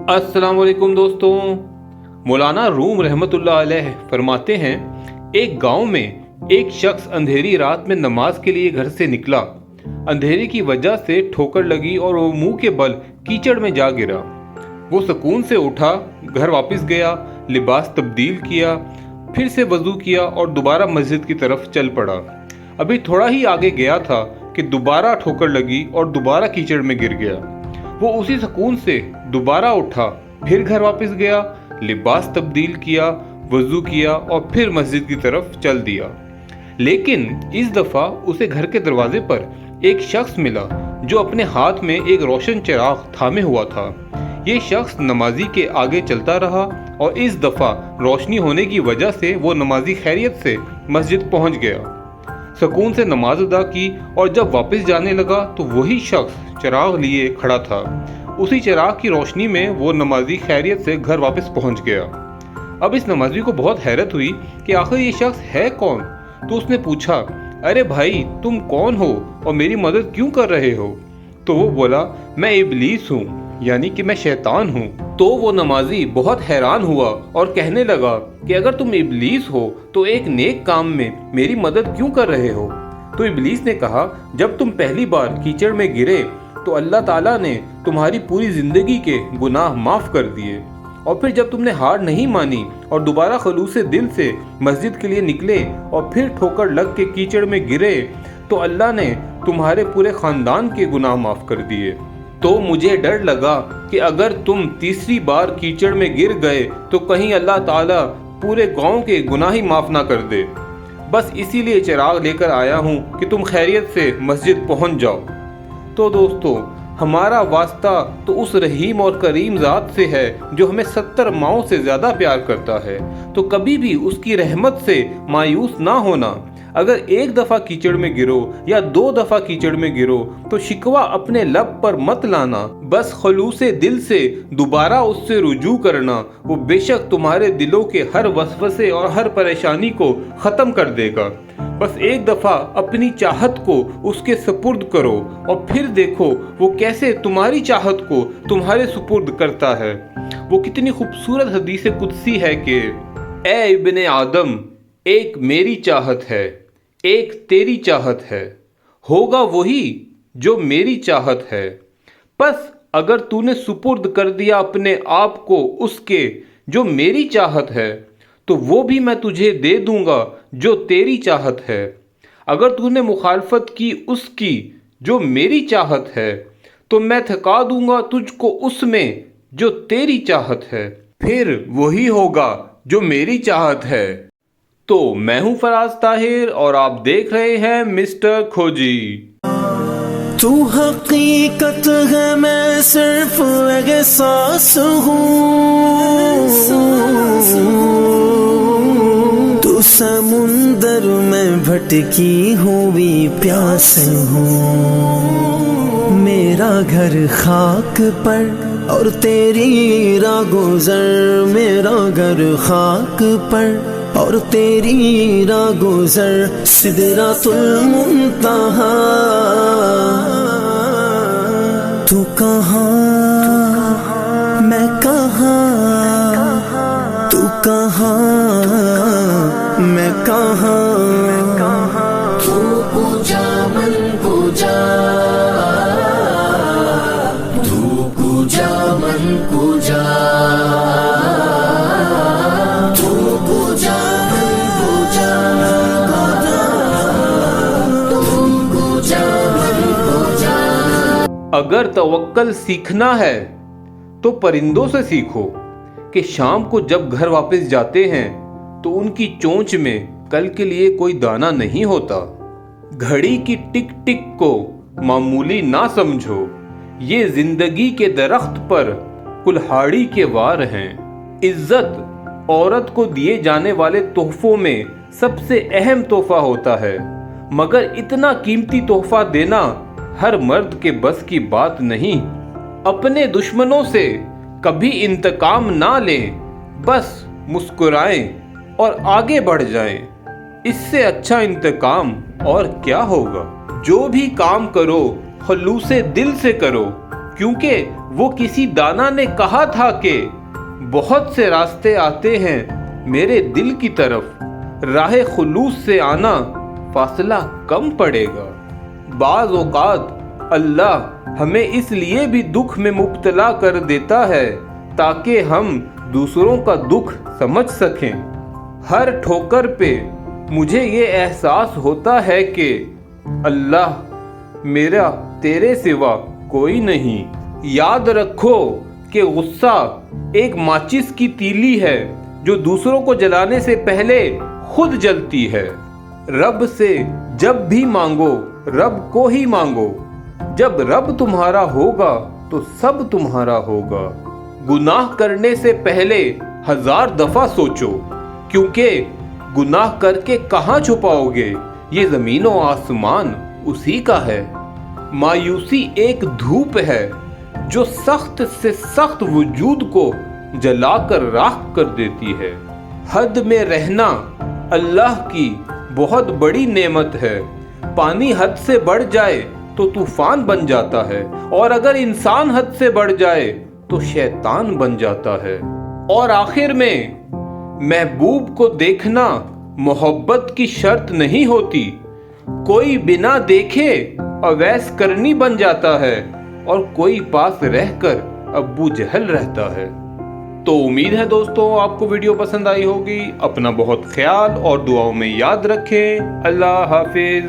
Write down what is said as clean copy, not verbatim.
अस्सलाम वालेकुम दोस्तों। मौलाना रूम रहमतुल्लाह अलैह फरमाते हैं, एक गांव में एक शख्स अंधेरी रात में नमाज के लिए घर से निकला। अंधेरे की वजह से ठोकर लगी और वो मुंह के बल कीचड़ में जा गिरा। वो सुकून से उठा, घर वापस गया, लिबास तब्दील किया, फिर से वजू किया और दोबारा मस्जिद की तरफ चल पड़ा। अभी थोड़ा ही आगे गया था कि दोबारा ठोकर लगी और दोबारा कीचड़ में गिर गया। वो उसी सुकून से दोबारा उठा, फिर घर वापस गया, लिबास तब्दील किया, वजू किया और फिर मस्जिद की तरफ चल दिया। लेकिन इस दफ़ा उसे घर के दरवाजे पर एक शख्स मिला जो अपने हाथ में एक रोशन चिराग थामे हुआ था। ये शख्स नमाजी के आगे चलता रहा और इस दफ़ा रोशनी होने की वजह से वो नमाजी खैरियत से मस्जिद पहुंच गया। सुकून से नमाज अदा की और जब वापस जाने लगा तो वही शख्स चिराग लिए खड़ा था। उसी चिराग की रोशनी में वो नमाजी खैरियत से घर वापस पहुंच गया। अब इस नमाजी को बहुत हैरत हुई कि आखिर ये शख्स है कौन। तो उसने पूछा, अरे भाई, तुम कौन हो और मेरी मदद क्यों कर रहे हो? तो वो बोला, मैं इबलीस हूँ, यानी कि मैं शैतान हूँ। तो वो नमाजी बहुत हैरान हुआ और कहने लगा कि अगर तुम इबलीस हो तो एक नेक काम में मेरी मदद क्यों कर रहे हो? तो इबलीस ने कहा, जब तुम पहली बार कीचड़ में गिरे तो अल्लाह ताला ने तुम्हारी पूरी जिंदगी के गुनाह माफ कर दिए, और फिर जब तुमने हार नहीं मानी और दोबारा खलूस दिल से मस्जिद के लिए निकले और फिर ठोकर लग के कीचड़ में गिरे तो अल्लाह ने तुम्हारे पूरे खानदान के गुनाह माफ कर दिए। तो मुझे डर लगा कि अगर तुम तीसरी बार कीचड़ में गिर गए तो कहीं अल्लाह ताला पूरे गांव के गुनाह ही माफ ना कर दे। बस इसीलिए चिराग लेकर आया हूँ कि तुम खैरियत से मस्जिद पहुँच जाओ। तो दोस्तों, हमारा वास्ता तो उस रहीम और करीम ज़ात से है जो हमें 70 माओं से ज़्यादा प्यार करता है। तो कभी भी उसकी रहमत से मायूस ना होना। अगर एक दफ़ा कीचड़ में गिरो या 2 दफ़ा कीचड़ में गिरो तो शिकवा अपने लब पर मत लाना। बस खलूसे दिल से दोबारा उससे रुजू करना। वो बेशक तुम्हारे दिलों के हर वसवसे और हर परेशानी को ख़त्म कर देगा। बस एक दफ़ा अपनी चाहत को उसके सुपुर्द करो और फिर देखो वो कैसे तुम्हारी चाहत को तुम्हारे सुपुर्द करता है। वो कितनी खूबसूरत हदीस कुदसी है कि ए इब्ने आदम, एक मेरी चाहत है, एक तेरी चाहत है, होगा वही जो मेरी चाहत है। बस अगर तूने सुपुर्द कर दिया अपने आप को उसके जो मेरी चाहत है तो वो भी मैं तुझे दे दूंगा जो तेरी चाहत है। अगर तूने मुखालफत की उसकी जो मेरी चाहत है तो मैं थका दूंगा तुझको उसमें जो तेरी चाहत है। फिर वही होगा जो मेरी चाहत है। तो मैं हूं फराज ताहिर और आप देख रहे हैं मिस्टर खोजी। तू हकीकत है, मैं सिर्फ एहसास हूँ। तू समुंदर में भटकी हुई प्यास हूँ। मेरा घर खाक पर और तेरी रागुज़र, मेरा घर खाक पर और तेरी रागुज़र सिदरातुल मुंतहा। तू कहाँ, मैं कहाँ, तू कहाँ, मैं कहाँ। तू पूजा मन पूजा, तू पूजा मन पूजा, अगर तवक्कल सीखना है तो परिंदों से सीखो कि शाम को जब घर वापस जाते हैं तो उनकी चोंच में कल के लिए कोई दाना नहीं होता। घड़ी की टिक टिक को मामूली ना समझो, ये जिंदगी के दरख्त पर कुल्हाड़ी के वार हैं। इज्जत औरत को दिए जाने वाले तोहफों में सबसे अहम तोहफा होता है, मगर इतना कीमती तोहफा देना हर मर्द के बस की बात नहीं। अपने दुश्मनों से कभी इंतकाम ना लें, बस मुस्कुराएं और आगे बढ़ जाएं। इससे अच्छा इंतकाम और क्या होगा। जो भी काम करो खलूसे दिल से करो, क्योंकि वो किसी दाना ने कहा था कि बहुत से रास्ते आते हैं मेरे दिल की तरफ, राह खुलूस से आना फासला कम पड़ेगा। बाज़ औक़ात अल्लाह हमें इसलिए भी दुख में मुब्तला कर देता है ताकि हम दूसरों का दुख समझ सकें। हर ठोकर पे मुझे ये एहसास होता है कि अल्लाह मेरा तेरे सिवा कोई नहीं। याद रखो कि गुस्सा एक माचिस की तीली है जो दूसरों को जलाने से पहले खुद जलती है। रब से जब भी मांगो रब को ही मांगो। जब रब तुम्हारा होगा तो सब तुम्हारा होगा। गुनाह करने से पहले 1000 दफा सोचो, क्योंकि गुनाह करके कहाँ छुपाओगे, ये जमीन और आसमान उसी का है। मायूसी एक धूप है जो सख्त से सख्त वजूद को जलाकर राख कर देती है। हद में रहना अल्लाह की बहुत बड़ी नेमत है। पानी हद से बढ़ जाए तो तूफान बन जाता है, और अगर इंसान हद से बढ़ जाए तो शैतान बन जाता है। और आखिर में महबूब को देखना मोहब्बत की शर्त नहीं होती। कोई बिना देखे अवैस करनी बन जाता है और कोई पास रहकर अब्बू जहल रहता है। तो उम्मीद है दोस्तों आपको वीडियो पसंद आई होगी। अपना बहुत ख्याल और दुआओं में याद रखें। अल्लाह हाफिज।